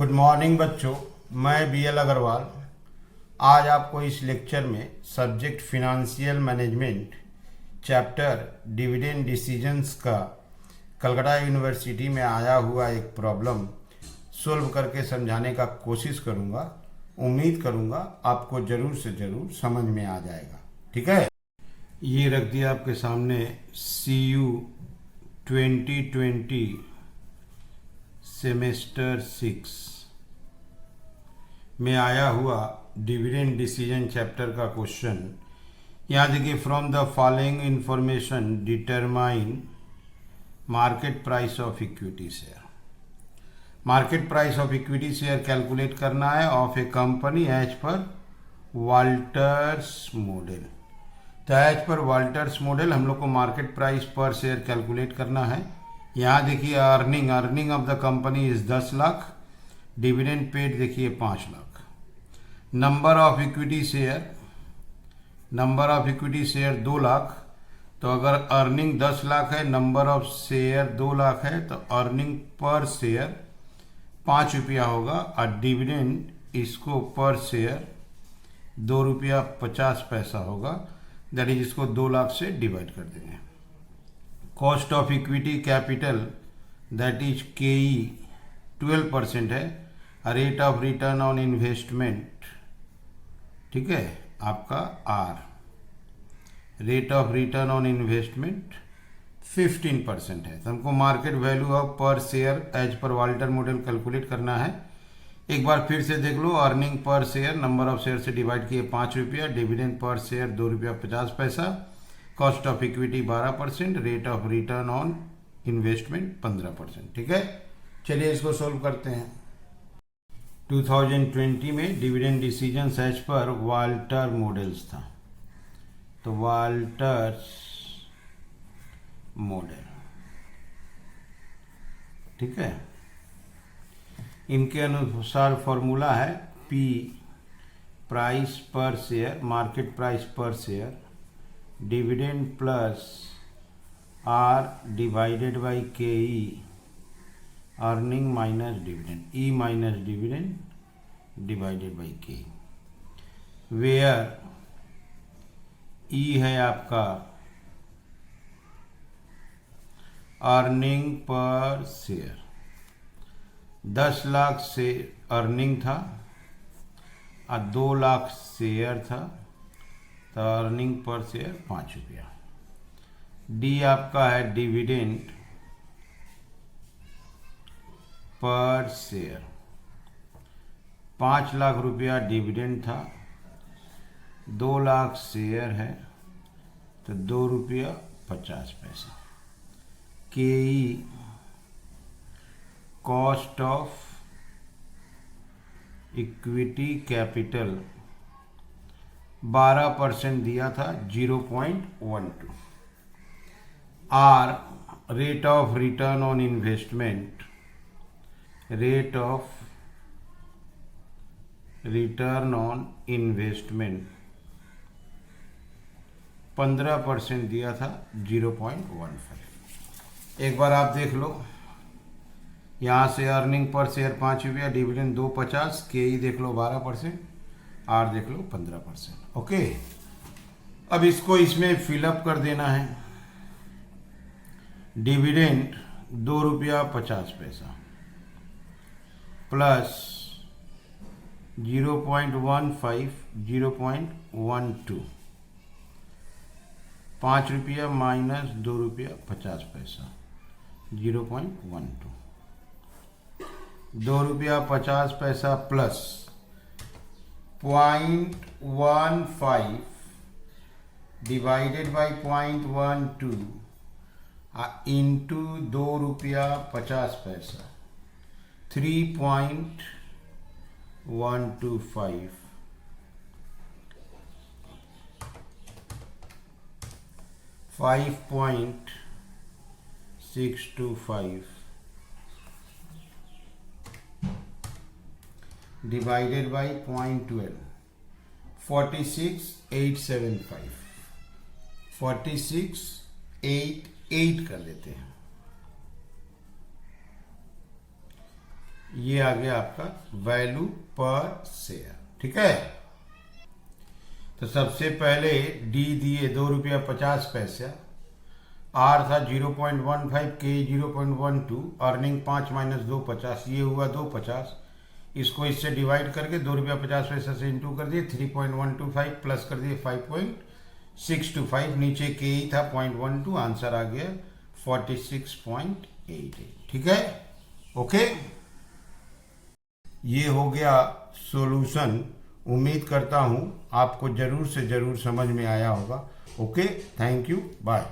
Good morning बच्चों, मैं B L Agarwal आज आपको इस लेक्चर में subject financial management chapter dividend decisions का कलकत्ता यूनिवर्सिटी में आया हुआ एक प्रॉब्लम सोल्व करके समझाने का कोशिश करूंगा। उम्मीद करूंगा आपको ज़रूर से ज़रूर समझ में आ जाएगा। ठीक है, ये रख दिया आपके सामने CU 2020 सेमेस्टर 6 में आया हुआ डिविडेंड डिसीजन चैप्टर का क्वेश्चन। यहाँ देखिए, from the following information determine market price of equity share. Market price of equity share calculate करना है of a company as per Walter's model. तो एज पर वाल्टर्स मॉडल हम लोग को market price per share calculate करना है। यहाँ देखिए, earning of the company is 10 lakh, dividend paid देखिए 5 lakh. Number of equity share 2 lakh. तो अगर अर्निंग 10 लाख है, नंबर ऑफ शेयर 2 लाख है, तो अर्निंग पर शेयर 5 रुपया होगा और डिविडेंड इसको पर शेयर 2 रुपया 50 पैसा होगा। दैट इज, इसको 2 लाख से डिवाइड कर देंगे। Cost of equity capital that is KE 12% है। Rate of return on investment, ठीक है, आपका R। Rate of return on investment 15% है। तो हमको market value of per share as per Walter model calculate करना है। एक बार फिर से देख लो, earning per share number of share से डिवाइड किए 5 रुपया, डिविडेंड पर शेयर 2 रुपया 50 पैसा, cost of equity 12%, rate of return on investment 15%। ठीक है, चलिए इसको सोल्व करते हैं। 2020 में dividend decision as per Walter models था, तो वाल्टर्स मॉडल, ठीक है। इनके अनुसार फॉर्मूला है P price per share, market price per share, dividend plus R divided by KE, earning minus dividend, E minus dividend divided by K, where E है आपका earning per share. 10 lakh से earning था और 2 लाख शेयर था, तो earning per share 5 रुपया। D आपका है डिविडेंड पर शेयर। 5 लाख रुपया डिविडेंड था, 2 लाख शेयर है, तो 2 रुपया 50 पैसा। KE cost of equity capital 12% दिया था, 0.12। R rate of return on investment, rate of return on investment 15% दिया था, 0.15। एक बार आप देख लो, यहाँ से अर्निंग पर शेयर 5 रुपया, डिविडेंड 2.50, KE देख लो 12%, R देख लो 15%। ओके, अब इसको इसमें फिलअप कर देना है। डिविडेंड 2 रुपया 50 पैसा प्लस 0.15, 0.12, 5 रुपया माइनस 2 रुपया 50 पैसा, 0.12, 2 रुपया 50 पैसा प्लस 0.15 डिवाइडेड बाई 0.12 इंटू 2 रुपया 50 पैसा, 3.125, 5.625 डिवाइडेड बाई 0.12, 46,875, 46,888 कर लेते हैं। ये आ गया आपका वैल्यू पर शेयर। ठीक है, तो सबसे पहले डी दिए 2 रुपया 50 पैसा, आर था 0.15, के 0.12, अर्निंग 5 माइनस 2 50, ये हुआ 250। इसको इससे डिवाइड करके 2 रुपया 50 पैसा से इंटू कर दिए 3.125 प्लस कर दिए 5.625, नीचे के ही था 0.12, आंसर आ गया 46.88। ठीक है, ओके, ये हो गया सॉल्यूशन। उम्मीद करता हूँ आपको जरूर से जरूर समझ में आया होगा। Okay, thank you, bye.